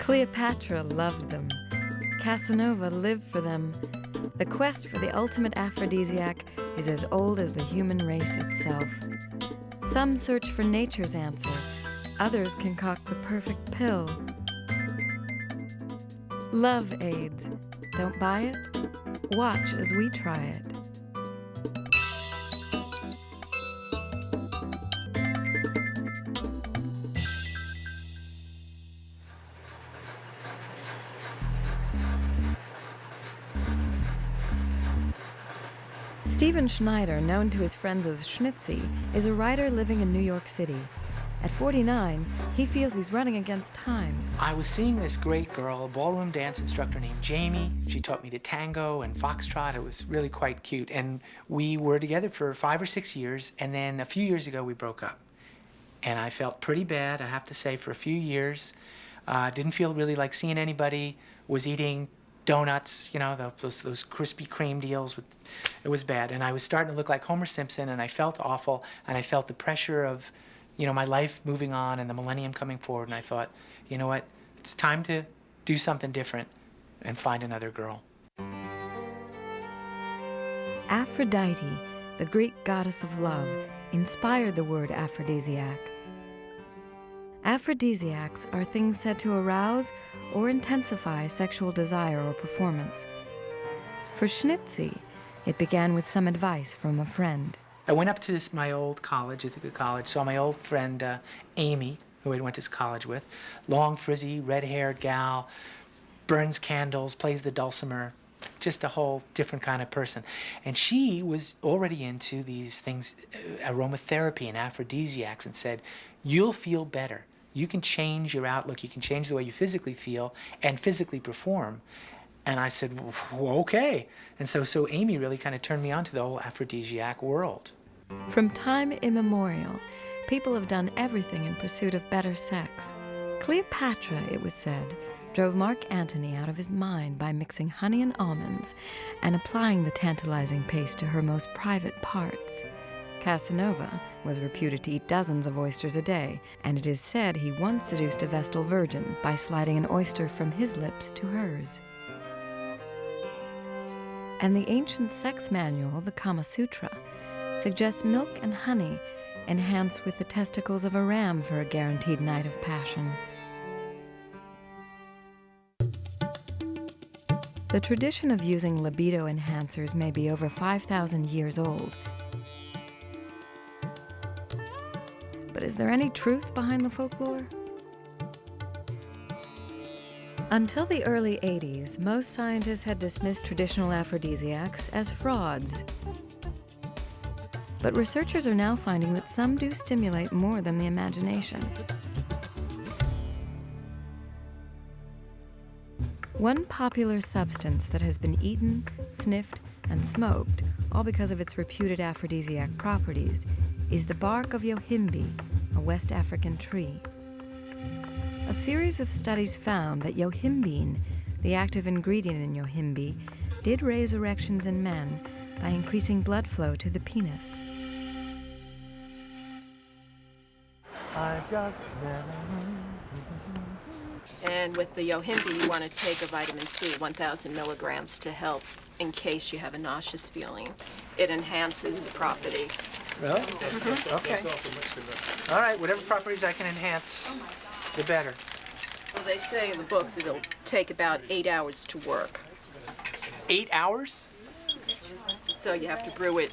Cleopatra loved them. Casanova lived for them. The quest for the ultimate aphrodisiac is as old as the human race itself. Some search for nature's answer. Others concoct the perfect pill. Love aids. Don't buy it? Watch as we try it. Stephen Schneider, known to his friends as Schnitzy, is a writer living in New York City. At 49, he feels he's running against time. I was seeing this great girl, a ballroom dance instructor named Jamie. She taught me to tango and foxtrot. It was really quite cute. And we were together for 5 or 6 years, and then a few years ago we broke up. And I felt pretty bad, I have to say, for a few years. Didn't feel really like seeing anybody, was eating donuts, you know, those Krispy Kreme deals. It was bad. And I was starting to look like Homer Simpson, and I felt awful, and I felt the pressure of, you know, my life moving on and the millennium coming forward, and I thought, you know what, it's time to do something different and find another girl. Aphrodite, the Greek goddess of love, inspired the word aphrodisiac. Aphrodisiacs are things said to arouse or intensify sexual desire or performance. For Schnitzy, it began with some advice from a friend. I went up to my old college, Ithaca College, saw my old friend Amy, who I went to college with. Long, frizzy, red-haired gal, burns candles, plays the dulcimer, just a whole different kind of person. And she was already into these things, aromatherapy and aphrodisiacs, and said, you'll feel better. You can change your outlook, you can change the way you physically feel and physically perform. And I said, well, okay. And so Amy really kind of turned me on to the whole aphrodisiac world. From time immemorial, people have done everything in pursuit of better sex. Cleopatra, it was said, drove Mark Antony out of his mind by mixing honey and almonds and applying the tantalizing paste to her most private parts. Casanova was reputed to eat dozens of oysters a day, and it is said he once seduced a Vestal virgin by sliding an oyster from his lips to hers. And the ancient sex manual, the Kama Sutra, suggests milk and honey enhanced with the testicles of a ram for a guaranteed night of passion. The tradition of using libido enhancers may be over 5,000 years old. But is there any truth behind the folklore? Until the early 80s, most scientists had dismissed traditional aphrodisiacs as frauds. But researchers are now finding that some do stimulate more than the imagination. One popular substance that has been eaten, sniffed, and smoked, all because of its reputed aphrodisiac properties, is the bark of Yohimbe, a West African tree. A series of studies found that yohimbine, the active ingredient in yohimbe, did raise erections in men by increasing blood flow to the penis. And with the Yohimbe, you want to take a vitamin C, 1,000 milligrams, to help in case you have a nauseous feeling. It enhances the properties. Really? Mm-hmm. Okay. All right, whatever properties I can enhance, the better. Well, they say in the books it'll take about 8 hours to work. 8 hours? So you have to brew it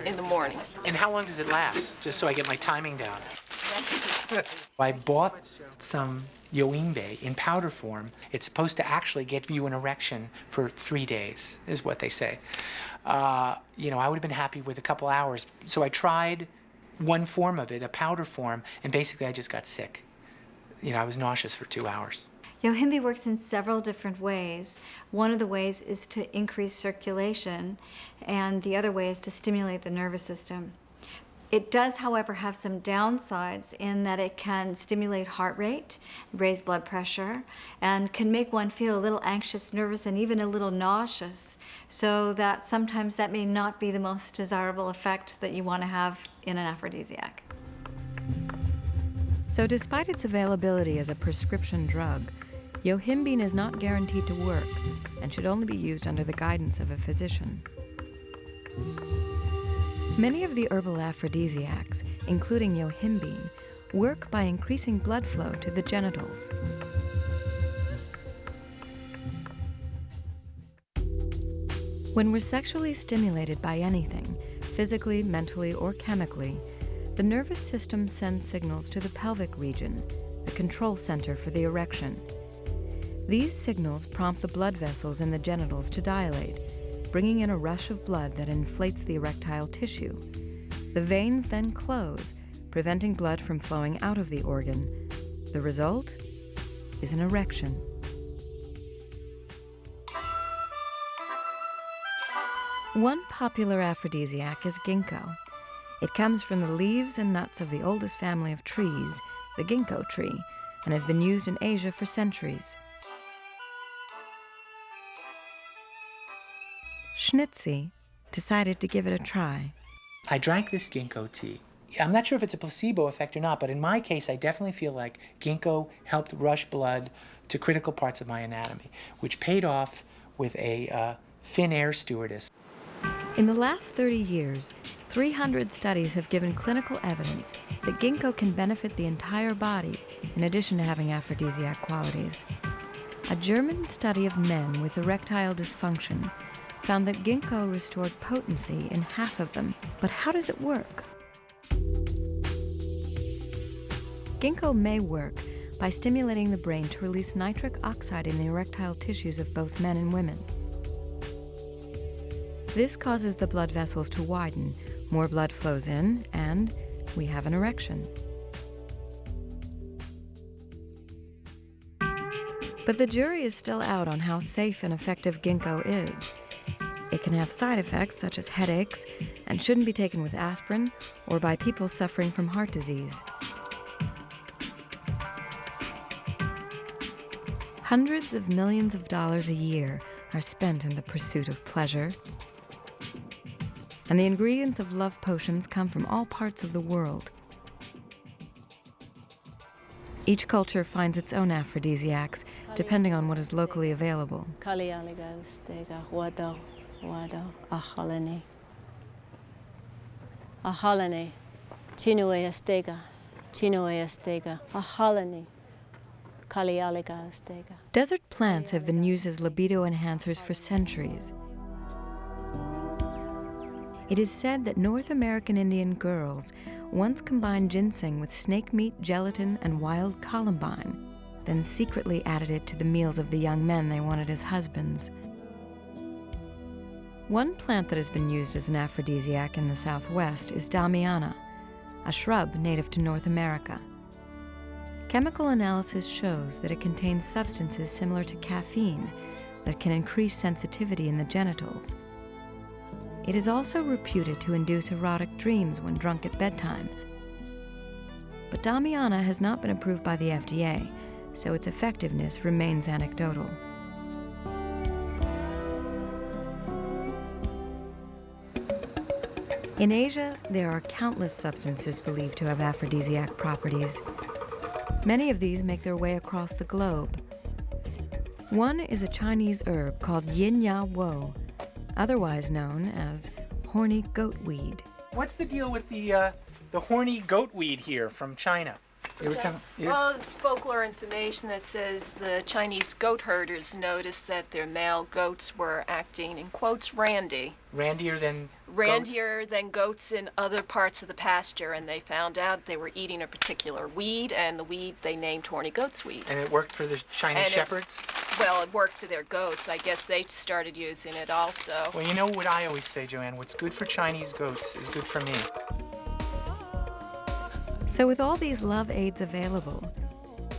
in the morning. And how long does it last, just so I get my timing down? I bought some Yohimbe in powder form. It's supposed to actually get you an erection for 3 days, is what they say. You know, I would have been happy with a couple hours. So I tried one form of it, a powder form, and basically I just got sick. You know, I was nauseous for 2 hours. Yohimbe works in several different ways. One of the ways is to increase circulation, and the other way is to stimulate the nervous system. It does, however, have some downsides in that it can stimulate heart rate, raise blood pressure, and can make one feel a little anxious, nervous, and even a little nauseous. So that sometimes that may not be the most desirable effect that you want to have in an aphrodisiac. So despite its availability as a prescription drug, yohimbine is not guaranteed to work and should only be used under the guidance of a physician. Many of the herbal aphrodisiacs, including yohimbine, work by increasing blood flow to the genitals. When we're sexually stimulated by anything, physically, mentally, or chemically, the nervous system sends signals to the pelvic region, the control center for the erection. These signals prompt the blood vessels in the genitals to dilate, bringing in a rush of blood that inflates the erectile tissue. The veins then close, preventing blood from flowing out of the organ. The result is an erection. One popular aphrodisiac is ginkgo. It comes from the leaves and nuts of the oldest family of trees, the ginkgo tree, and has been used in Asia for centuries. Schnitzy decided to give it a try. I drank this ginkgo tea. I'm not sure if it's a placebo effect or not, but in my case, I definitely feel like ginkgo helped rush blood to critical parts of my anatomy, which paid off with a thin air stewardess. In the last 30 years, 300 studies have given clinical evidence that ginkgo can benefit the entire body, in addition to having aphrodisiac qualities. A German study of men with erectile dysfunction found that ginkgo restored potency in half of them. But how does it work? Ginkgo may work by stimulating the brain to release nitric oxide in the erectile tissues of both men and women. This causes the blood vessels to widen, more blood flows in, and we have an erection. But the jury is still out on how safe and effective ginkgo is. It can have side effects such as headaches and shouldn't be taken with aspirin or by people suffering from heart disease. Hundreds of millions of dollars a year are spent in the pursuit of pleasure. And the ingredients of love potions come from all parts of the world. Each culture finds its own aphrodisiacs, depending on what is locally available. Desert plants have been used as libido enhancers for centuries. It is said that North American Indian girls once combined ginseng with snake meat, gelatin, and wild columbine, then secretly added it to the meals of the young men they wanted as husbands. One plant that has been used as an aphrodisiac in the Southwest is damiana, a shrub native to North America. Chemical analysis shows that it contains substances similar to caffeine that can increase sensitivity in the genitals. It is also reputed to induce erotic dreams when drunk at bedtime. But damiana has not been approved by the FDA, so its effectiveness remains anecdotal. In Asia, there are countless substances believed to have aphrodisiac properties. Many of these make their way across the globe. One is a Chinese herb called yin ya wo, otherwise known as horny goatweed. What's the deal with the horny goatweed here from China? Well, it's folklore information that says the Chinese goat herders noticed that their male goats were acting, in quotes, randy. Randier than Randier than goats in other parts of the pasture, and they found out they were eating a particular weed, and the weed they named horny goat's weed. And it worked for the Chinese shepherds? Well, it worked for their goats. I guess they started using it also. Well, you know what I always say, Joanne, what's good for Chinese goats is good for me. So with all these love aids available,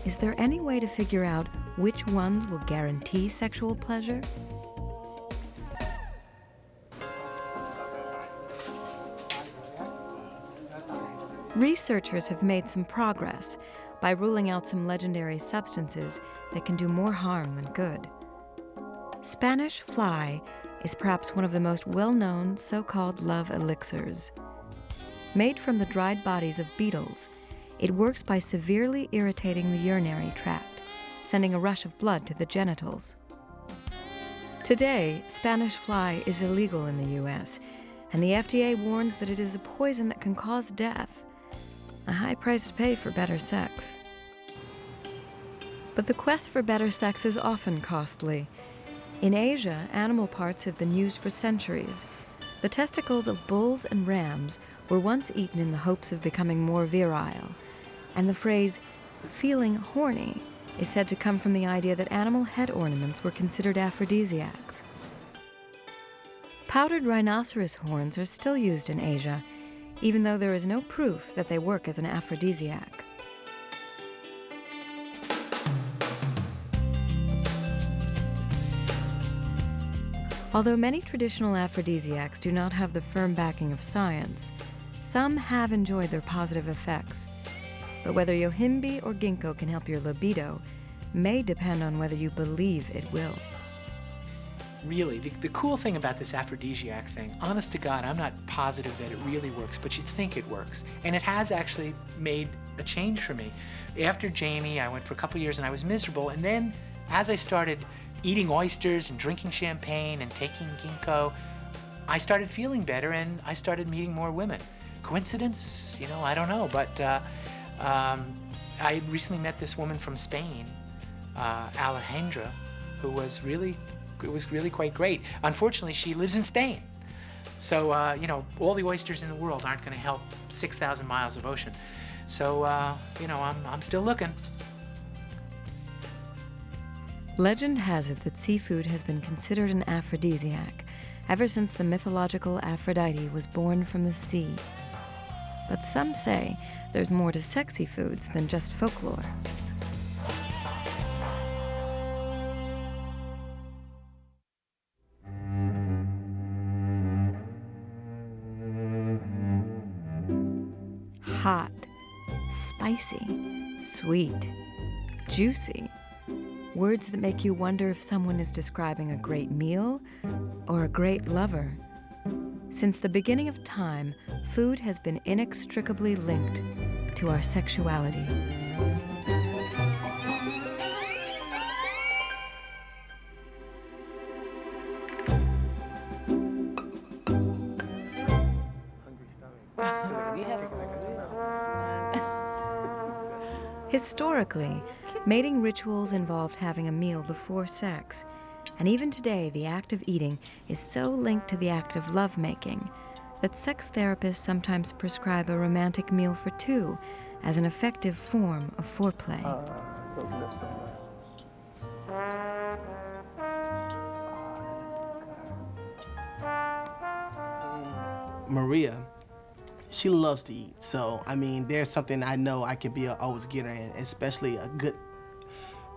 is there any way to figure out which ones will guarantee sexual pleasure? Researchers have made some progress by ruling out some legendary substances that can do more harm than good. Spanish fly is perhaps one of the most well-known so-called love elixirs. Made from the dried bodies of beetles, it works by severely irritating the urinary tract, sending a rush of blood to the genitals. Today, Spanish fly is illegal in the U.S., and the FDA warns that it is a poison that can cause death. A high price to pay for better sex. But the quest for better sex is often costly. In Asia, animal parts have been used for centuries. The testicles of bulls and rams were once eaten in the hopes of becoming more virile, and the phrase, feeling horny, is said to come from the idea that animal head ornaments were considered aphrodisiacs. Powdered rhinoceros horns are still used in Asia, even though there is no proof that they work as an aphrodisiac. Although many traditional aphrodisiacs do not have the firm backing of science, some have enjoyed their positive effects. But whether yohimbe or ginkgo can help your libido may depend on whether you believe it will. Really, the cool thing about this aphrodisiac thing, honest to God, I'm not positive that it really works, but you think it works. And it has actually made a change for me. After Jamie, I went for a couple years and I was miserable, and then as I started eating oysters and drinking champagne and taking ginkgo, I started feeling better and I started meeting more women. Coincidence? I don't know, but I recently met this woman from Spain, Alejandra, who was really quite great. Unfortunately, she lives in Spain. So, all the oysters in the world aren't going to help 6,000 miles of ocean. So, I'm still looking. Legend has it that seafood has been considered an aphrodisiac ever since the mythological Aphrodite was born from the sea. But some say there's more to sexy foods than just folklore. Hot, spicy, sweet, juicy. Words that make you wonder if someone is describing a great meal or a great lover. Since the beginning of time, food has been inextricably linked to our sexuality. Historically, mating rituals involved having a meal before sex, and even today the act of eating is so linked to the act of lovemaking that sex therapists sometimes prescribe a romantic meal for two as an effective form of foreplay. Those lips somewhere. Maria, she loves to eat. So, there's something I know I could always get her in, especially a good,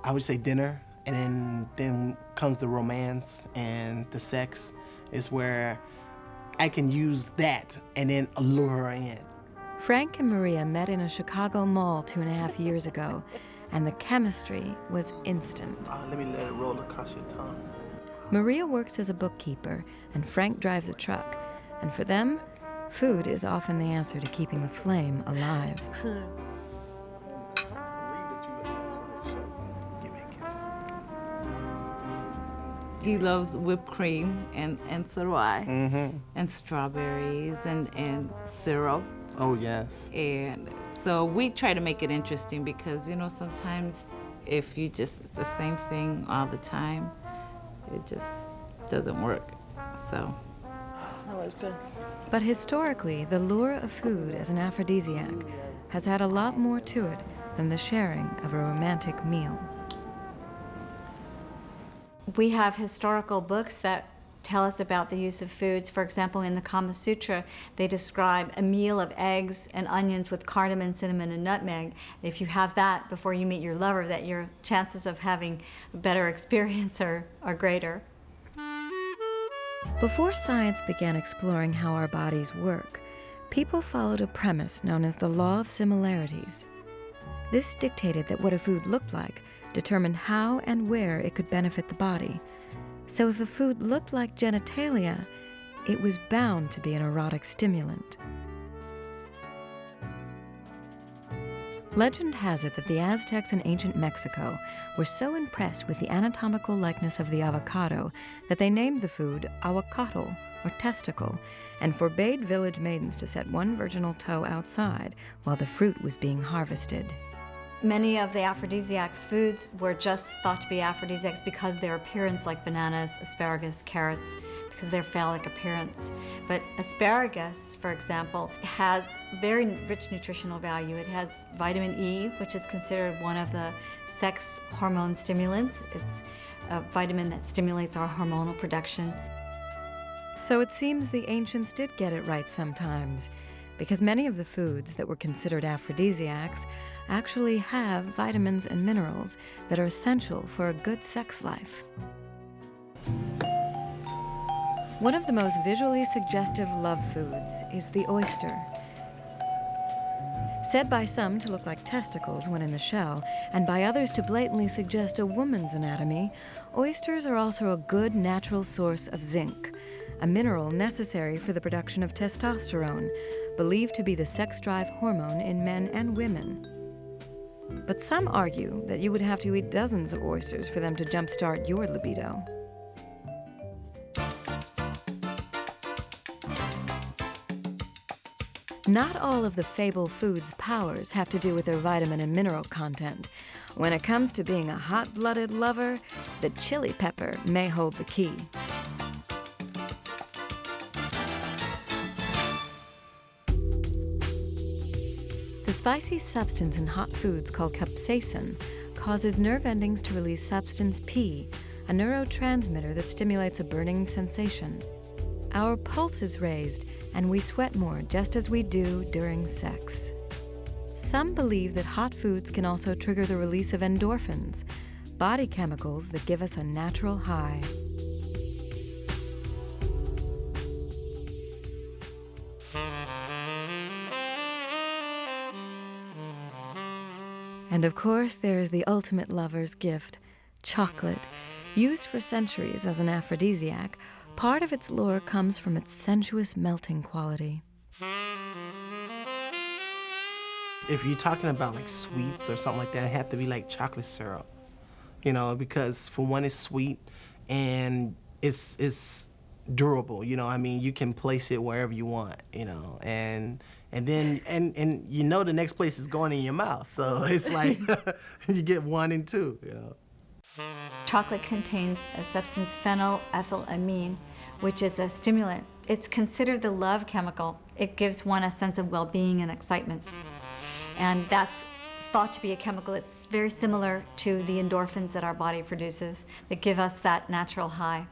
I would say, dinner. And then comes the romance and the sex is where I can use that and then allure her in. Frank and Maria met in a Chicago mall 2.5 years ago, and the chemistry was instant. Let me let it roll across your tongue. Maria works as a bookkeeper, and Frank drives a truck. And for them, food is often the answer to keeping the flame alive. He loves whipped cream, and so do I. Mm-hmm. And strawberries and syrup. Oh, yes. And so we try to make it interesting because, sometimes if you just the same thing all the time, it just doesn't work. So that was good. But historically, the lure of food as an aphrodisiac has had a lot more to it than the sharing of a romantic meal. We have historical books that tell us about the use of foods. For example, in the Kama Sutra, they describe a meal of eggs and onions with cardamom, cinnamon, and nutmeg. If you have that before you meet your lover, that your chances of having a better experience are greater. Before science began exploring how our bodies work, people followed a premise known as the law of similarities. This dictated that what a food looked like determined how and where it could benefit the body. So if a food looked like genitalia, it was bound to be an erotic stimulant. Legend has it that the Aztecs in ancient Mexico were so impressed with the anatomical likeness of the avocado that they named the food aguacatl, or testicle, and forbade village maidens to set one virginal toe outside while the fruit was being harvested. Many of the aphrodisiac foods were just thought to be aphrodisiacs because of their appearance, like bananas, asparagus, carrots, because of their phallic appearance. But asparagus, for example, has very rich nutritional value. It has vitamin E, which is considered one of the sex hormone stimulants. It's a vitamin that stimulates our hormonal production. So it seems the ancients did get it right sometimes, because many of the foods that were considered aphrodisiacs actually have vitamins and minerals that are essential for a good sex life. One of the most visually suggestive love foods is the oyster. Said by some to look like testicles when in the shell, and by others to blatantly suggest a woman's anatomy, oysters are also a good natural source of zinc, a mineral necessary for the production of testosterone, believed to be the sex drive hormone in men and women. But some argue that you would have to eat dozens of oysters for them to jumpstart your libido. Not all of the fable foods' powers have to do with their vitamin and mineral content. When it comes to being a hot-blooded lover, the chili pepper may hold the key. The spicy substance in hot foods called capsaicin causes nerve endings to release substance P, a neurotransmitter that stimulates a burning sensation. Our pulse is raised, and we sweat more, just as we do during sex. Some believe that hot foods can also trigger the release of endorphins, body chemicals that give us a natural high. And of course, there is the ultimate lover's gift, chocolate. Used for centuries as an aphrodisiac, part of its lure comes from its sensuous melting quality. If you're talking about like sweets or something like that, it have to be like chocolate syrup, you know, because for one, it's sweet and it's durable, you know. I mean, you can place it wherever you want, you know, and then you know the next place is going in your mouth, so it's like you get one and two, you know. Chocolate contains a substance phenylethylamine, which is a stimulant. It's considered the love chemical. It gives one a sense of well-being and excitement. And that's thought to be a chemical that's very similar to the endorphins that our body produces that give us that natural high.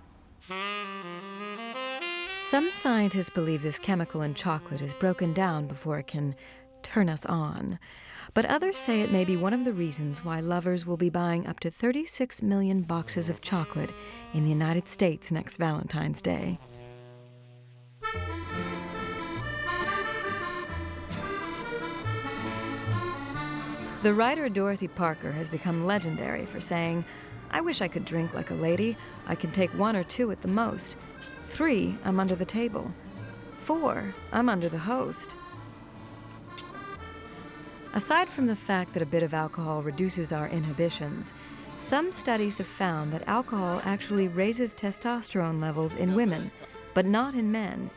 Some scientists believe this chemical in chocolate is broken down before it can turn us on. But others say it may be one of the reasons why lovers will be buying up to 36 million boxes of chocolate in the United States next Valentine's Day. The writer Dorothy Parker has become legendary for saying, "I wish I could drink like a lady. I can take 1 or 2 at the most. 3, I'm under the table. 4, I'm under the host." Aside from the fact that a bit of alcohol reduces our inhibitions, some studies have found that alcohol actually raises testosterone levels in women, but not in men.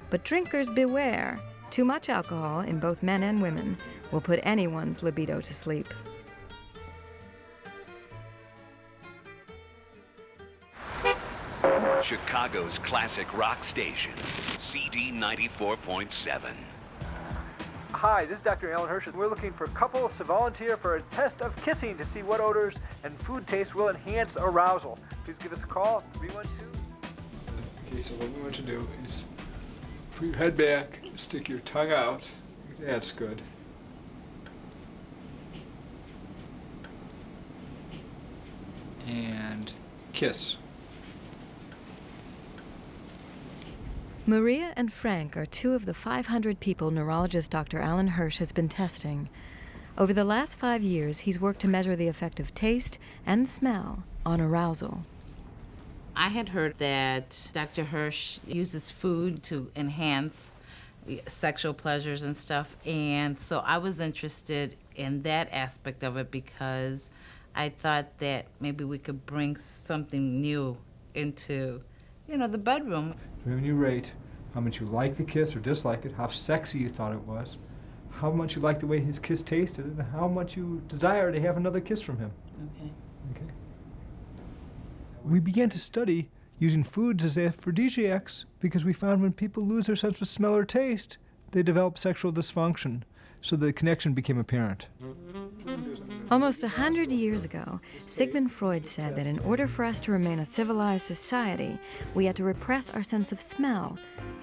But drinkers beware. Too much alcohol in both men and women will put anyone's libido to sleep. Chicago's classic rock station, CD 94.7. Hi, this is Dr. Alan Hirsch, and we're looking for couples to volunteer for a test of kissing to see what odors and food taste will enhance arousal. Please give us a call, 312. Okay, so what we want to do is put your head back, stick your tongue out. That's good. And kiss. Maria and Frank are 2 of the 500 people neurologist Dr. Alan Hirsch has been testing. Over the last 5 years, he's worked to measure the effect of taste and smell on arousal. I had heard that Dr. Hirsch uses food to enhance sexual pleasures and stuff, and so I was interested in that aspect of it because I thought that maybe we could bring something new into, the bedroom. When you rate how much you like the kiss or dislike it, how sexy you thought it was, how much you liked the way his kiss tasted, and how much you desire to have another kiss from him. Okay. We began to study using foods as aphrodisiacs because we found when people lose their sense of smell or taste, they develop sexual dysfunction. So the connection became apparent. Almost 100 years ago, Sigmund Freud said that in order for us to remain a civilized society, we had to repress our sense of smell.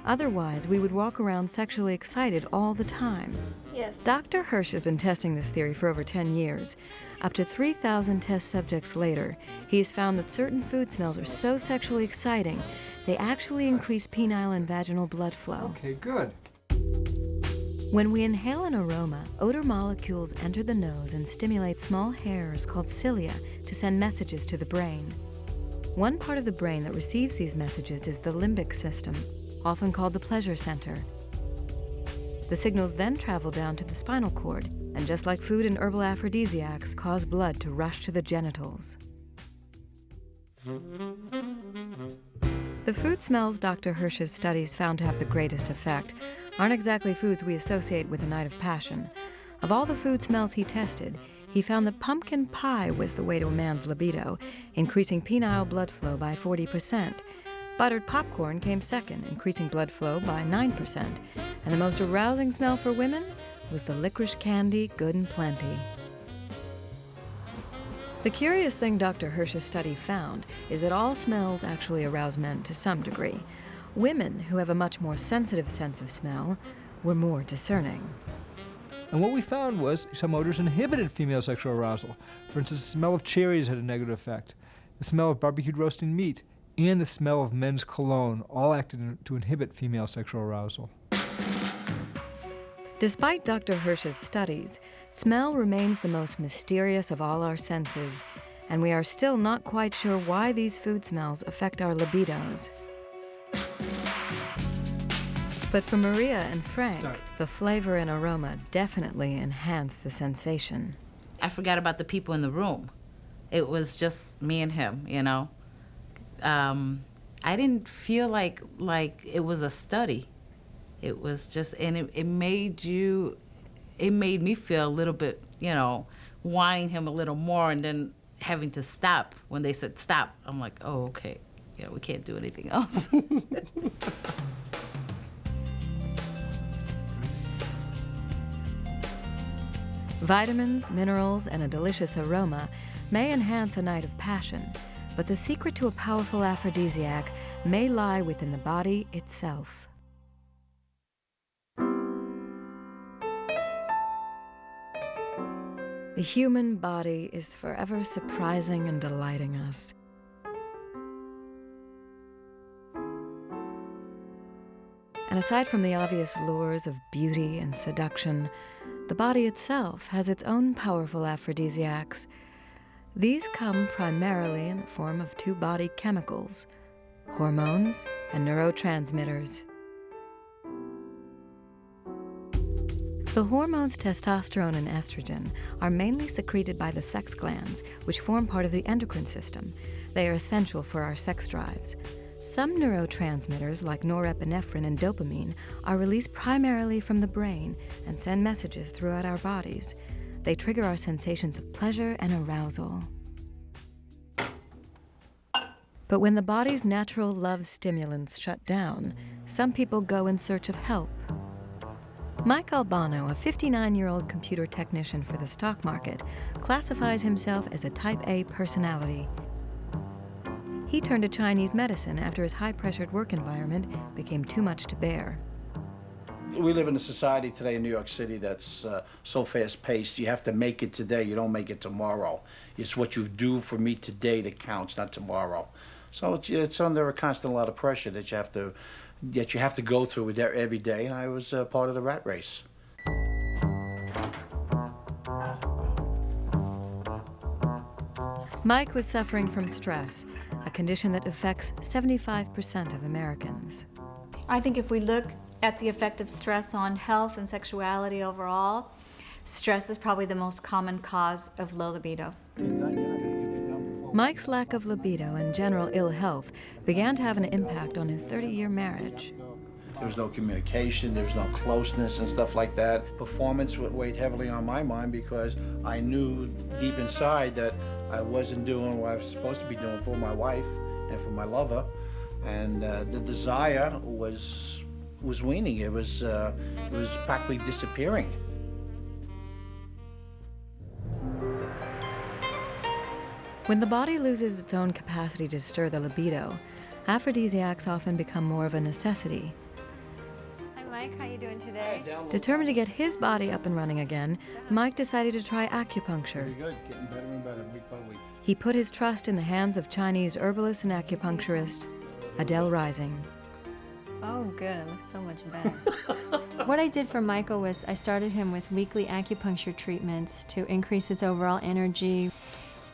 Otherwise, we would walk around sexually excited all the time. Yes. Dr. Hirsch has been testing this theory for over 10 years. Up to 3,000 test subjects later, he has found that certain food smells are so sexually exciting, they actually increase penile and vaginal blood flow. Okay, good. When we inhale an aroma, odor molecules enter the nose and stimulate small hairs called cilia to send messages to the brain. One part of the brain that receives these messages is the limbic system, often called the pleasure center. The signals then travel down to the spinal cord, and just like food and herbal aphrodisiacs, cause blood to rush to the genitals. The food smells Dr. Hirsch's studies found to have the greatest effect aren't exactly foods we associate with a night of passion. Of all the food smells he tested, he found that pumpkin pie was the way to a man's libido, increasing penile blood flow by 40%. Buttered popcorn came second, increasing blood flow by 9%. And the most arousing smell for women was the licorice candy Good and Plenty. The curious thing Dr. Hirsch's study found is that all smells actually arouse men to some degree. Women, who have a much more sensitive sense of smell, were more discerning. And what we found was some odors inhibited female sexual arousal. For instance, the smell of cherries had a negative effect. The smell of barbecued roasting meat and the smell of men's cologne all acted to inhibit female sexual arousal. Despite Dr. Hirsch's studies, smell remains the most mysterious of all our senses, and we are still not quite sure why these food smells affect our libidos. But for Maria and Frank, the flavor and aroma definitely enhance the sensation. I forgot about the people in the room. It was just me and him, I didn't feel like it was a study. It was just, and it made me feel a little bit, wanting him a little more, and then having to stop when they said stop. I'm like, oh, okay, we can't do anything else. Vitamins, minerals, and a delicious aroma may enhance a night of passion, but the secret to a powerful aphrodisiac may lie within the body itself. The human body is forever surprising and delighting us. And aside from the obvious lures of beauty and seduction, the body itself has its own powerful aphrodisiacs. These come primarily in the form of two body chemicals, hormones and neurotransmitters. The hormones testosterone and estrogen are mainly secreted by the sex glands, which form part of the endocrine system. They are essential for our sex drives. Some neurotransmitters, like norepinephrine and dopamine, are released primarily from the brain and send messages throughout our bodies. They trigger our sensations of pleasure and arousal. But when the body's natural love stimulants shut down, some people go in search of help. Mike Albano, a 59-year-old computer technician for the stock market, classifies himself as a type A personality. He turned to Chinese medicine after his high-pressured work environment became too much to bear. We live in a society today in New York City that's so fast-paced. You have to make it today. You don't make it tomorrow. It's what you do for me today that counts, not tomorrow. So it's under a constant lot of pressure that you have to go through with every day, and I was part of the rat race. Mike was suffering from stress. a condition that affects 75% of Americans. I think if we look at the effect of stress on health and sexuality overall, stress is probably the most common cause of low libido. Mike's lack of libido and general ill health began to have an impact on his 30-year marriage. There was no communication, there was no closeness and stuff like that. Performance weighed heavily on my mind because I knew deep inside that I wasn't doing what I was supposed to be doing for my wife and for my lover. And the desire was waning. It was practically disappearing. When the body loses its own capacity to stir the libido, aphrodisiacs often become more of a necessity. Hi Mike, how you doing today? Determined to get his body up and running again, Mike decided to try acupuncture. Pretty good, getting better and better week by week. He put his trust in the hands of Chinese herbalist and acupuncturist Adele Rising. Oh, good. It looks so much better. What I did for Michael was I started him with weekly acupuncture treatments to increase his overall energy.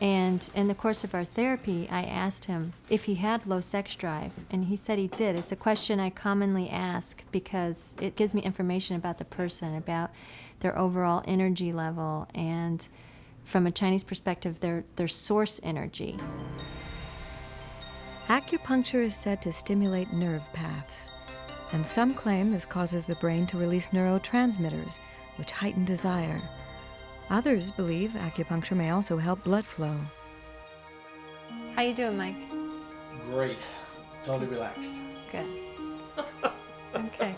And in the course of our therapy, I asked him if he had low sex drive, and he said he did. It's a question I commonly ask because it gives me information about the person, about their overall energy level, and from a Chinese perspective, their source energy. Acupuncture is said to stimulate nerve paths, and some claim this causes the brain to release neurotransmitters, which heighten desire. Others believe acupuncture may also help blood flow. How you doing, Mike? Great. Totally relaxed. Good. Okay.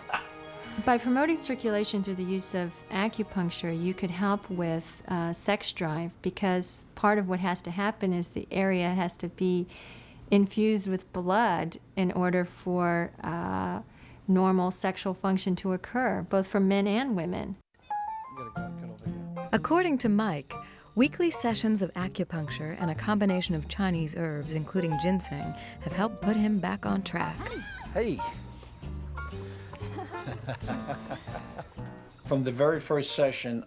By promoting circulation through the use of acupuncture, you could help with sex drive, because part of what has to happen is the area has to be infused with blood in order for normal sexual function to occur, both for men and women. According to Mike, weekly sessions of acupuncture and a combination of Chinese herbs, including ginseng, have helped put him back on track. Hey. From the very first session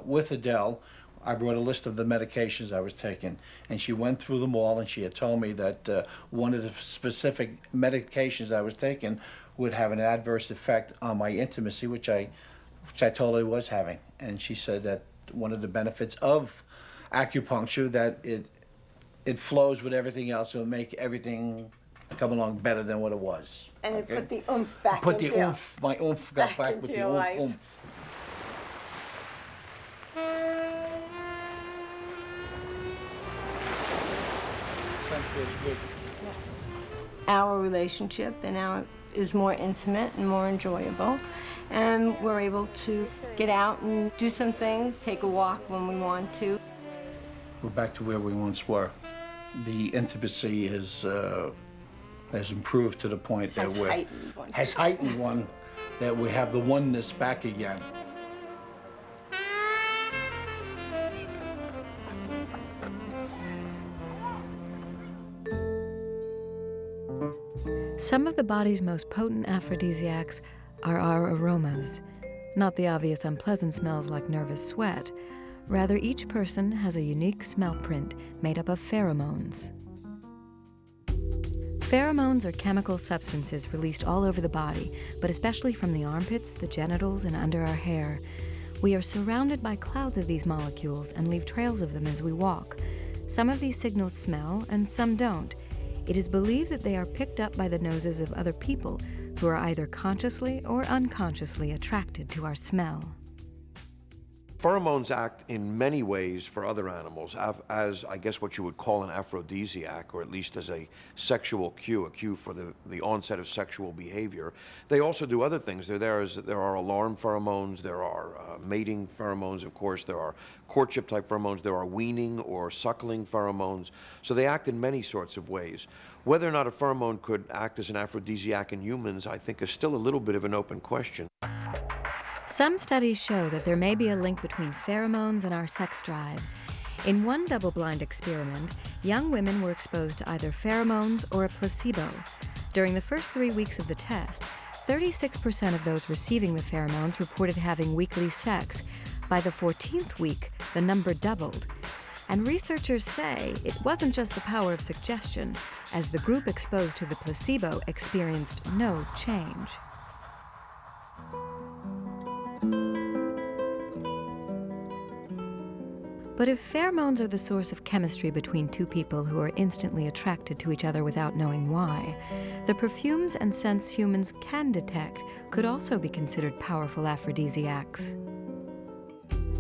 with Adele, I brought a list of the medications I was taking, and she went through them all, and she had told me that one of the specific medications I was taking would have an adverse effect on my intimacy, which I told her it was having. And she said that one of the benefits of acupuncture, that it flows with everything else, so it'll make everything come along better than what it was. And it put the oomph back Put into the oomph, my oomph got back with into the your life. oomph. Sun feels good. Our relationship is more intimate and more enjoyable, and we're able to get out and do some things, take a walk when we want to. We're back to where we once were. The intimacy has improved to the point that has heightened one, that we have the oneness back again. Some of the body's most potent aphrodisiacs are our aromas, not the obvious unpleasant smells like nervous sweat. Rather, each person has a unique smell print made up of pheromones. Pheromones are chemical substances released all over the body, but especially from the armpits, the genitals, and under our hair. We are surrounded by clouds of these molecules and leave trails of them as we walk. Some of these signals smell and some don't. It is believed that they are picked up by the noses of other people who are either consciously or unconsciously attracted to our smell. Pheromones act in many ways for other animals as, I guess, what you would call an aphrodisiac, or at least as a sexual cue, a cue for the onset of sexual behavior. They also do other things. There are alarm pheromones, there are mating pheromones, of course, there are courtship-type pheromones, there are weaning or suckling pheromones. So they act in many sorts of ways. Whether or not a pheromone could act as an aphrodisiac in humans, I think, is still a little bit of an open question. Some studies show that there may be a link between pheromones and our sex drives. In one double-blind experiment, young women were exposed to either pheromones or a placebo. During the first 3 weeks of the test, 36% of those receiving the pheromones reported having weekly sex. By the 14th week, the number doubled. And researchers say it wasn't just the power of suggestion, as the group exposed to the placebo experienced no change. But if pheromones are the source of chemistry between two people who are instantly attracted to each other without knowing why, the perfumes and scents humans can detect could also be considered powerful aphrodisiacs.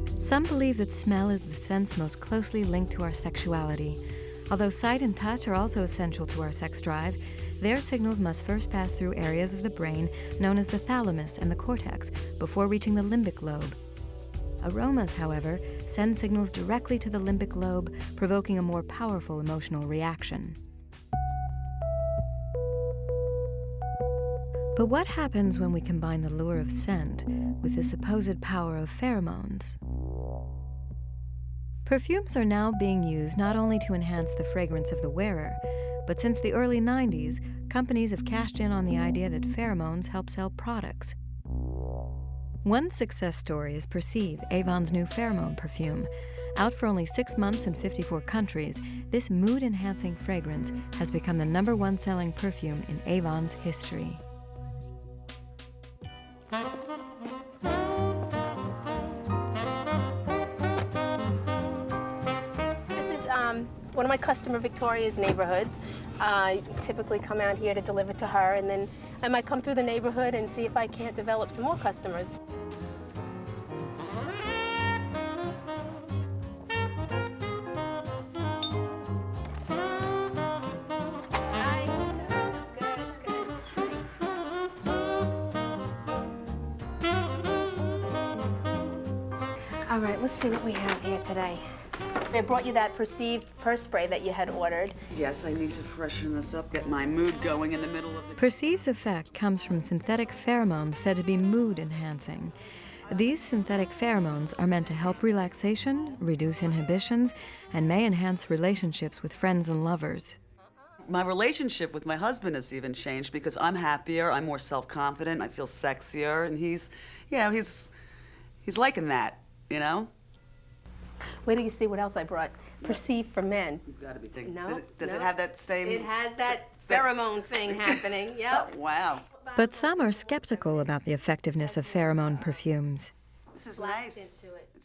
Some believe that smell is the sense most closely linked to our sexuality. Although sight and touch are also essential to our sex drive, their signals must first pass through areas of the brain known as the thalamus and the cortex before reaching the limbic lobe. Aromas, however, send signals directly to the limbic lobe, provoking a more powerful emotional reaction. But what happens when we combine the lure of scent with the supposed power of pheromones? Perfumes are now being used not only to enhance the fragrance of the wearer, but since the early 90s, companies have cashed in on the idea that pheromones help sell products. One success story is Perceive, Avon's new pheromone perfume. Out for only 6 months in 54 countries, this mood-enhancing fragrance has become the #1 selling perfume in Avon's history. This is one of my customer Victoria's neighborhoods. I typically come out here to deliver to her, and then I might come through the neighborhood and see if I can't develop some more customers. All right, let's see what we have here today. I brought you that Perceive purse spray that you had ordered. Yes, I need to freshen this up, get my mood going in the middle of the... Perceive's effect comes from synthetic pheromones said to be mood-enhancing. These synthetic pheromones are meant to help relaxation, reduce inhibitions, and may enhance relationships with friends and lovers. My relationship with my husband has even changed because I'm happier, I'm more self-confident, I feel sexier, and he's liking that, you know? Wait till you see what else I brought. Perceive for men. You've got to be thinking. No, Does it have that same... It has that pheromone thing happening, yep. Wow. But some are skeptical about the effectiveness of pheromone perfumes. This is nice. It's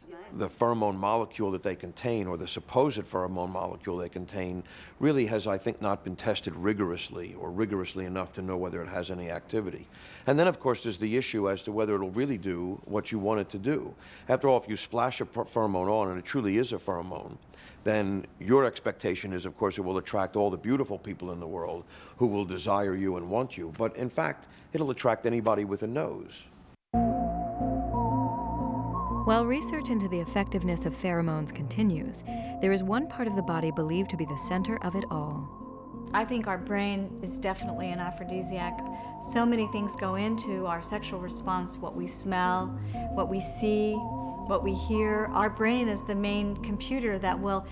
nice. The pheromone molecule that they contain, or the supposed pheromone molecule they contain, really has, I think, not been tested rigorously or rigorously enough to know whether it has any activity. And then, of course, there's the issue as to whether it'll really do what you want it to do. After all, if you splash a pheromone on, and it truly is a pheromone, then your expectation is, of course, it will attract all the beautiful people in the world who will desire you and want you. But in fact, it'll attract anybody with a nose. While research into the effectiveness of pheromones continues, there is one part of the body believed to be the center of it all. I think our brain is definitely an aphrodisiac. So many things go into our sexual response, what we smell, what we see, what we hear. Our brain is the main computer that will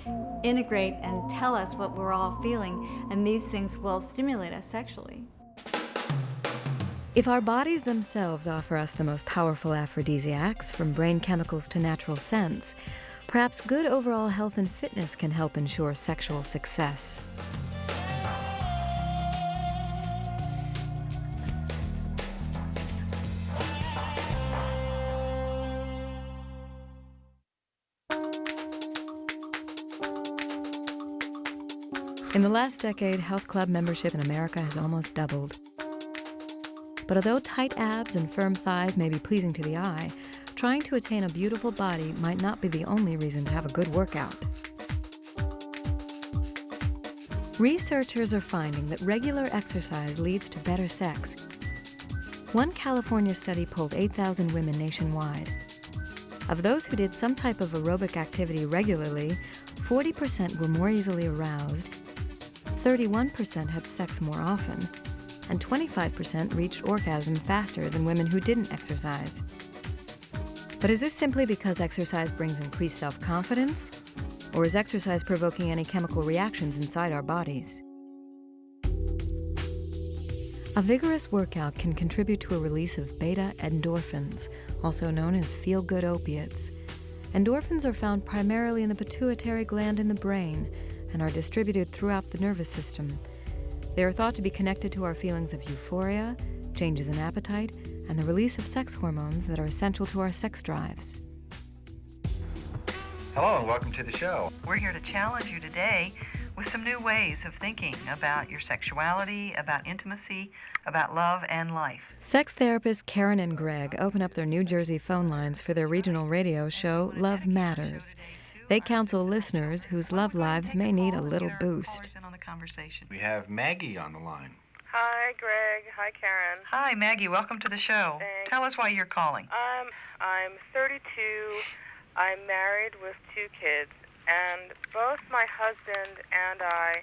integrate and tell us what we're all feeling, and these things will stimulate us sexually. If our bodies themselves offer us the most powerful aphrodisiacs, from brain chemicals to natural scents, perhaps good overall health and fitness can help ensure sexual success. In the last decade, health club membership in America has almost doubled. But although tight abs and firm thighs may be pleasing to the eye, trying to attain a beautiful body might not be the only reason to have a good workout. Researchers are finding that regular exercise leads to better sex. One California study polled 8,000 women nationwide. Of those who did some type of aerobic activity regularly, 40% were more easily aroused, 31% had sex more often, and 25% reached orgasm faster than women who didn't exercise. But is this simply because exercise brings increased self-confidence, or is exercise provoking any chemical reactions inside our bodies? A vigorous workout can contribute to a release of beta endorphins, also known as feel-good opiates. Endorphins are found primarily in the pituitary gland in the brain and are distributed throughout the nervous system. They are thought to be connected to our feelings of euphoria, changes in appetite, and the release of sex hormones that are essential to our sex drives. Hello and welcome to the show. We're here to challenge you today with some new ways of thinking about your sexuality, about intimacy, about love and life. Sex therapists Karen and Greg open up their New Jersey phone lines for their regional radio show, Love Matters. They counsel listeners whose love lives may need a little boost. We have Maggie on the line. Hi, Greg. Hi, Karen. Hi, Maggie. Welcome to the show. Thanks. Tell us why you're calling. I'm 32. I'm married with 2 kids, and both my husband and I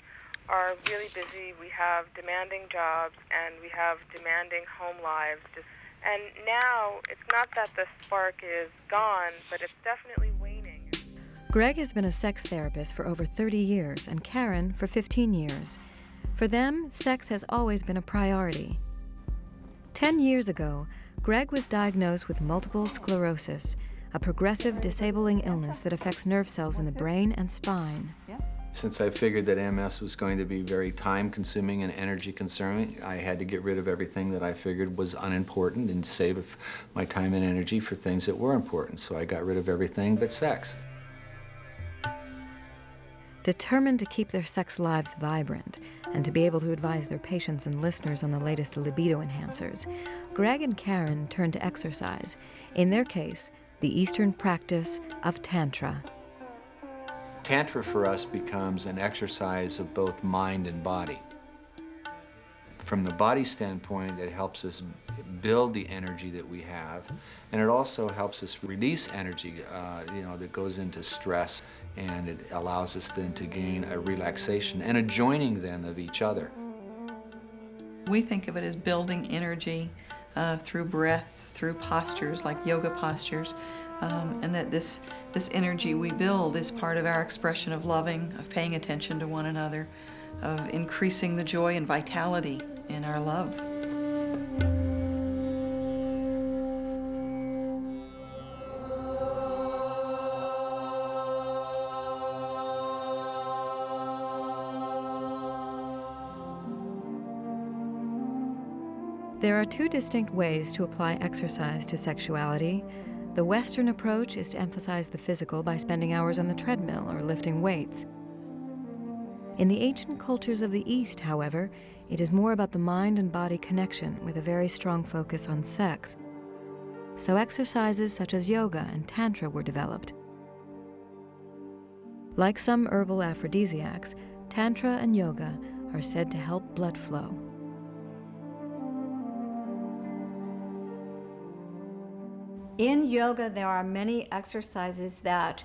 are really busy. We have demanding jobs, and we have demanding home lives. And now, it's not that the spark is gone, but it's definitely waning. Greg has been a sex therapist for over 30 years, and Karen for 15 years. For them, sex has always been a priority. 10 years ago, Greg was diagnosed with multiple sclerosis, a progressive disabling illness that affects nerve cells in the brain and spine. Since I figured that MS was going to be very time-consuming and energy-consuming, I had to get rid of everything that I figured was unimportant and save my time and energy for things that were important. So I got rid of everything but sex. Determined to keep their sex lives vibrant and to be able to advise their patients and listeners on the latest libido enhancers, Greg and Karen turned to exercise. In their case, the Eastern practice of Tantra. Tantra for us becomes an exercise of both mind and body. From the body standpoint, it helps us build the energy that we have, and it also helps us release energy that goes into stress, and it allows us then to gain a relaxation and a joining then of each other. We think of it as building energy through breath, through postures like yoga postures, and that this energy we build is part of our expression of loving, of paying attention to one another, of increasing the joy and vitality in our love. There are 2 distinct ways to apply exercise to sexuality. The Western approach is to emphasize the physical by spending hours on the treadmill or lifting weights. In the ancient cultures of the East, however, it is more about the mind and body connection with a very strong focus on sex. So exercises such as yoga and tantra were developed. Like some herbal aphrodisiacs, tantra and yoga are said to help blood flow. In yoga, there are many exercises that,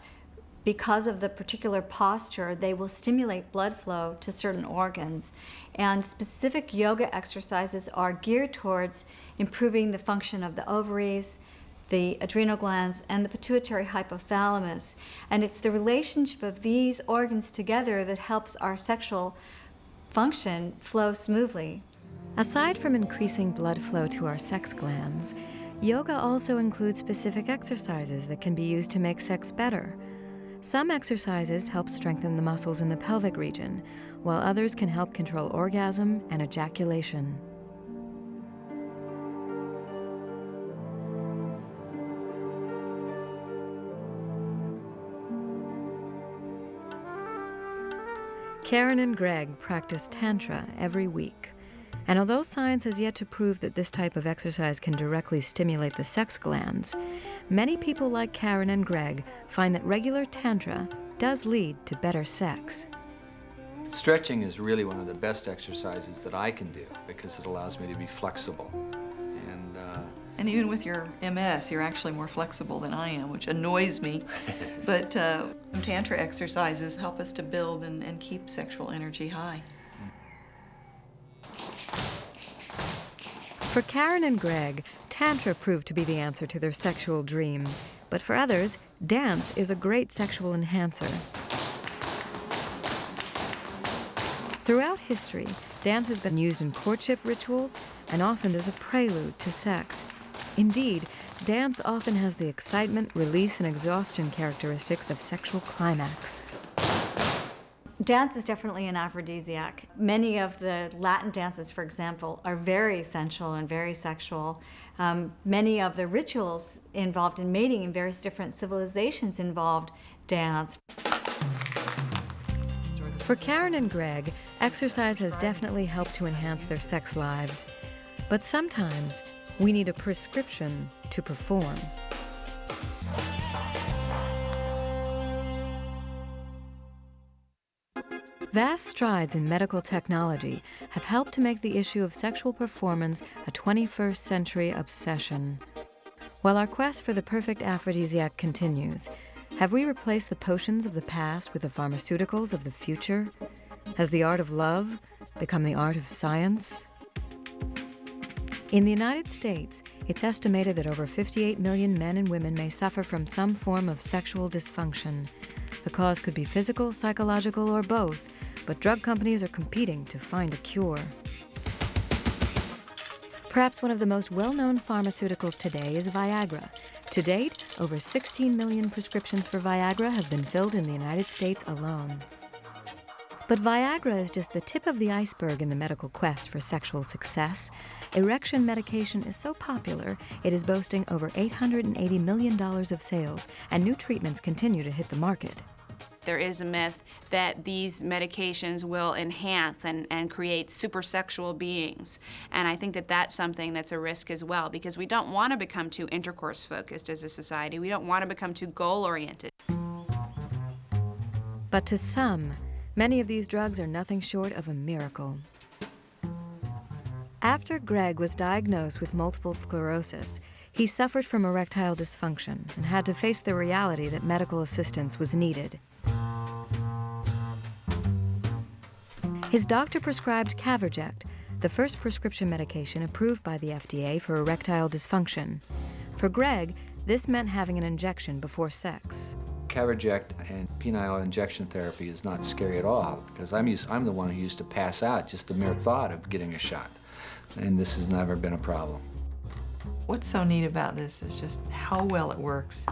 because of the particular posture, they will stimulate blood flow to certain organs. And specific yoga exercises are geared towards improving the function of the ovaries, the adrenal glands, and the pituitary hypothalamus. And it's the relationship of these organs together that helps our sexual function flow smoothly. Aside from increasing blood flow to our sex glands, yoga also includes specific exercises that can be used to make sex better. Some exercises help strengthen the muscles in the pelvic region, while others can help control orgasm and ejaculation. Karen and Greg practice Tantra every week. And although science has yet to prove that this type of exercise can directly stimulate the sex glands, many people like Karen and Greg find that regular Tantra does lead to better sex. Stretching is really one of the best exercises that I can do because it allows me to be flexible. And even with your MS, you're actually more flexible than I am, which annoys me. But Tantra exercises help us to build and keep sexual energy high. For Karen and Greg, Tantra proved to be the answer to their sexual dreams. But for others, dance is a great sexual enhancer. Throughout history, dance has been used in courtship rituals and often as a prelude to sex. Indeed, dance often has the excitement, release, and exhaustion characteristics of sexual climax. Dance is definitely an aphrodisiac. Many of the Latin dances, for example, are very sensual and very sexual. Many of the rituals involved in mating in various different civilizations involved dance. For Karen and Greg, exercise has definitely helped to enhance their sex lives. But sometimes, we need a prescription to perform. Vast strides in medical technology have helped to make the issue of sexual performance a 21st century obsession. While our quest for the perfect aphrodisiac continues, have we replaced the potions of the past with the pharmaceuticals of the future? Has the art of love become the art of science? In the United States, it's estimated that over 58 million men and women may suffer from some form of sexual dysfunction. The cause could be physical, psychological, or both, but drug companies are competing to find a cure. Perhaps one of the most well-known pharmaceuticals today is Viagra. To date, over 16 million prescriptions for Viagra have been filled in the United States alone. But Viagra is just the tip of the iceberg in the medical quest for sexual success. Erection medication is so popular, it is boasting over $880 million of sales, and new treatments continue to hit the market. There is a myth that these medications will enhance and create supersexual beings. And I think that that's something that's a risk as well, because we don't want to become too intercourse-focused as a society. We don't want to become too goal-oriented. But to some, many of these drugs are nothing short of a miracle. After Greg was diagnosed with multiple sclerosis, he suffered from erectile dysfunction and had to face the reality that medical assistance was needed. His doctor prescribed Caverject, the first prescription medication approved by the FDA for erectile dysfunction. For Greg, this meant having an injection before sex. Caverject and penile injection therapy is not scary at all, because I'm the one who used to pass out just the mere thought of getting a shot, and this has never been a problem. What's so neat about this is just how well it works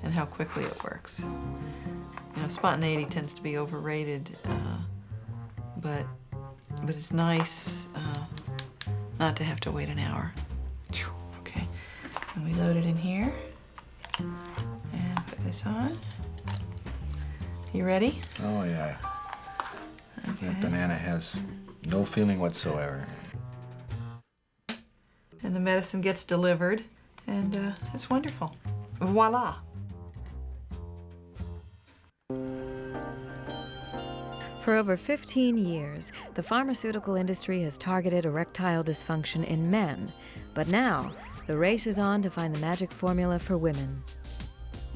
and how quickly it works. You know, spontaneity tends to be overrated, but it's nice not to have to wait an hour. Okay, and we load it in here and put this on. You ready? Oh, yeah. Okay. That banana has no feeling whatsoever. And the medicine gets delivered, and it's wonderful. Voila. For over 15 years, the pharmaceutical industry has targeted erectile dysfunction in men. But now, the race is on to find the magic formula for women.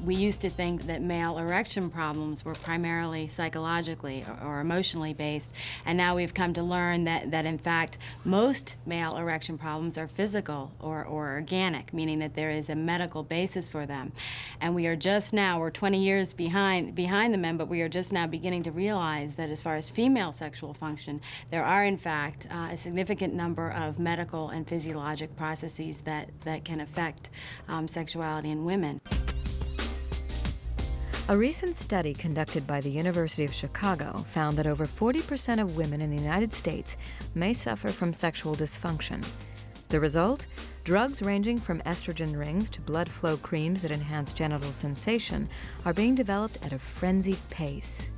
We used to think that male erection problems were primarily psychologically or emotionally based, and now we've come to learn that in fact most male erection problems are physical or organic, meaning that there is a medical basis for them. And we are just now, we're 20 years behind the men, but we are just now beginning to realize that as far as female sexual function, there are in fact a significant number of medical and physiologic processes that can affect sexuality in women. A recent study conducted by the University of Chicago found that over 40% of women in the United States may suffer from sexual dysfunction. The result? Drugs ranging from estrogen rings to blood flow creams that enhance genital sensation are being developed at a frenzied pace.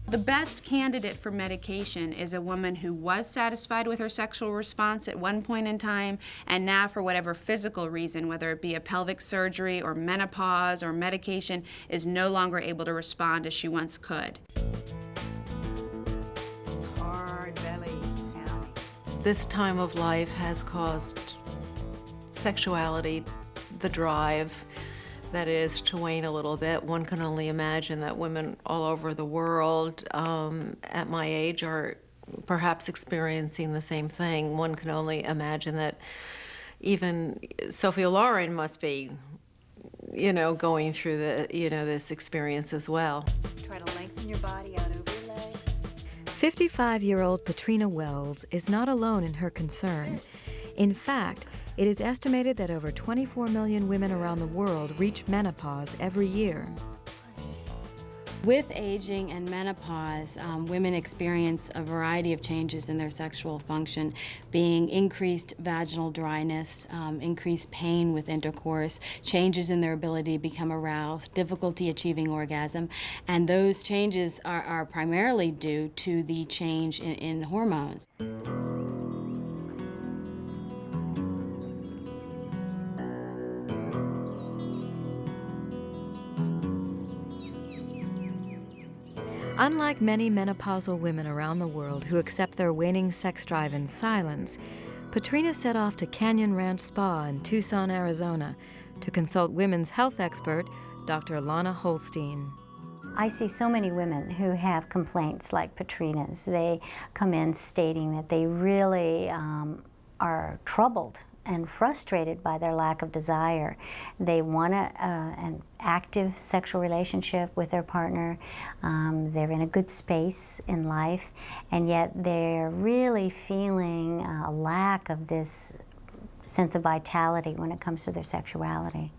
The best candidate for medication is a woman who was satisfied with her sexual response at one point in time, and now for whatever physical reason, whether it be a pelvic surgery or menopause or medication, is no longer able to respond as she once could. Hard belly pounding. This time of life has caused sexuality, the drive, that is, to wane a little bit. One can only imagine that women all over the world at my age are perhaps experiencing the same thing. One can only imagine that even Sophia Loren must be, going through this experience as well. Try to lengthen your body out over your legs. 55-year-old Patrina Wells is not alone in her concern. In fact, it is estimated that over 24 million women around the world reach menopause every year. With aging and menopause, women experience a variety of changes in their sexual function, being increased vaginal dryness, increased pain with intercourse, changes in their ability to become aroused, difficulty achieving orgasm, and those changes are primarily due to the change in hormones. Unlike many menopausal women around the world who accept their waning sex drive in silence, Patrina set off to Canyon Ranch Spa in Tucson, Arizona, to consult women's health expert, Dr. Lana Holstein. I see so many women who have complaints like Patrina's. They come in stating that they really are troubled and frustrated by their lack of desire. They want an active sexual relationship with their partner. They're in a good space in life, and yet they're really feeling a lack of this sense of vitality when it comes to their sexuality.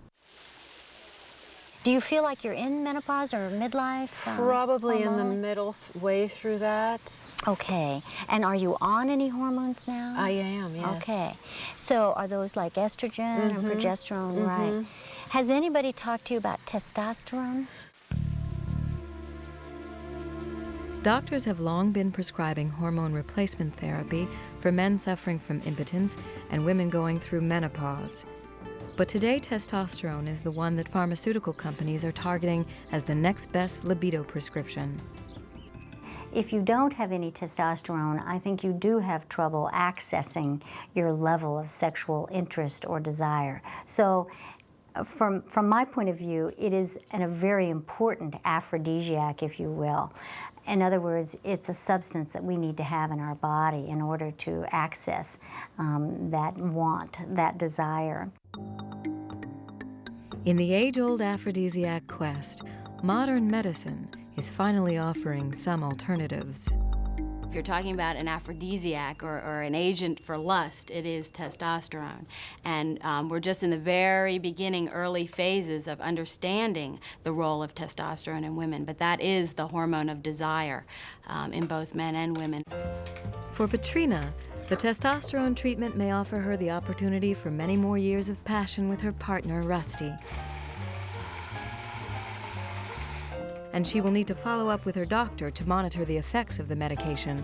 Do you feel like you're in menopause or midlife? Probably in the middle way through that. Okay. And are you on any hormones now? I am, yes. Okay. So are those like estrogen or progesterone? Right. Has anybody talked to you about testosterone? Doctors have long been prescribing hormone replacement therapy for men suffering from impotence and women going through menopause. But today, testosterone is the one that pharmaceutical companies are targeting as the next best libido prescription. If you don't have any testosterone, I think you do have trouble accessing your level of sexual interest or desire. So from my point of view, it is a very important aphrodisiac, if you will. In other words, it's a substance that we need to have in our body in order to access that want, that desire. In the age-old aphrodisiac quest, modern medicine is finally offering some alternatives. If you're talking about an aphrodisiac or an agent for lust, it is testosterone. And we're just in the very beginning, early phases of understanding the role of testosterone in women, but that is the hormone of desire in both men and women. For Patrina, the testosterone treatment may offer her the opportunity for many more years of passion with her partner, Rusty. And she will need to follow up with her doctor to monitor the effects of the medication.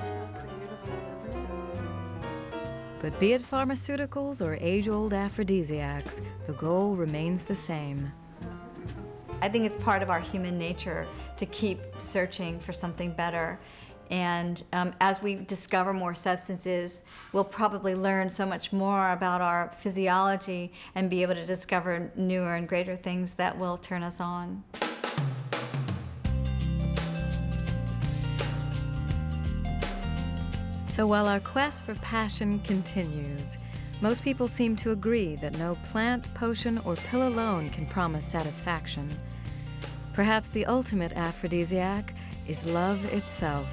But be it pharmaceuticals or age-old aphrodisiacs, the goal remains the same. I think it's part of our human nature to keep searching for something better. And as we discover more substances, we'll probably learn so much more about our physiology and be able to discover newer and greater things that will turn us on. So while our quest for passion continues, most people seem to agree that no plant, potion, or pill alone can promise satisfaction. Perhaps the ultimate aphrodisiac is love itself.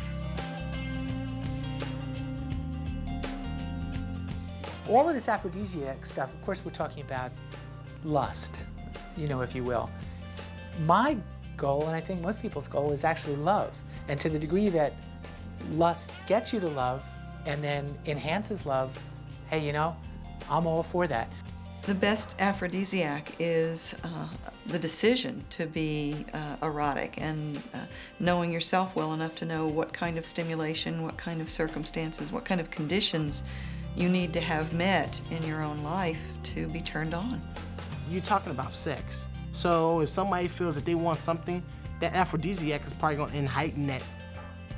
All of this aphrodisiac stuff, of course, we're talking about lust, if you will. My goal, and I think most people's goal, is actually love. And to the degree that lust gets you to love and then enhances love, hey, I'm all for that. The best aphrodisiac is the decision to be erotic and knowing yourself well enough to know what kind of stimulation, what kind of circumstances, what kind of conditions you need to have met in your own life to be turned on. You're talking about sex. So if somebody feels that they want something, that aphrodisiac is probably going to heighten that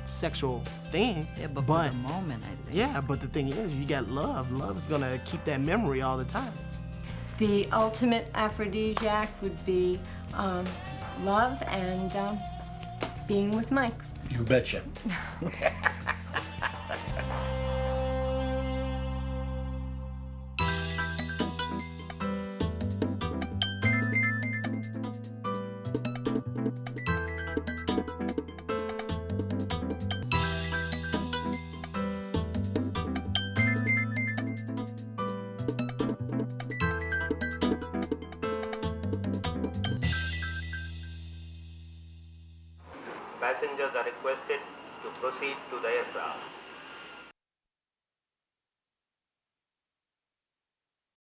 sexual thing. Yeah, but for the moment, I think. Yeah, but the thing is, you got love. Love is going to keep that memory all the time. The ultimate aphrodisiac would be love and being with Mike. You betcha. passengers are requested to proceed to the aircraft.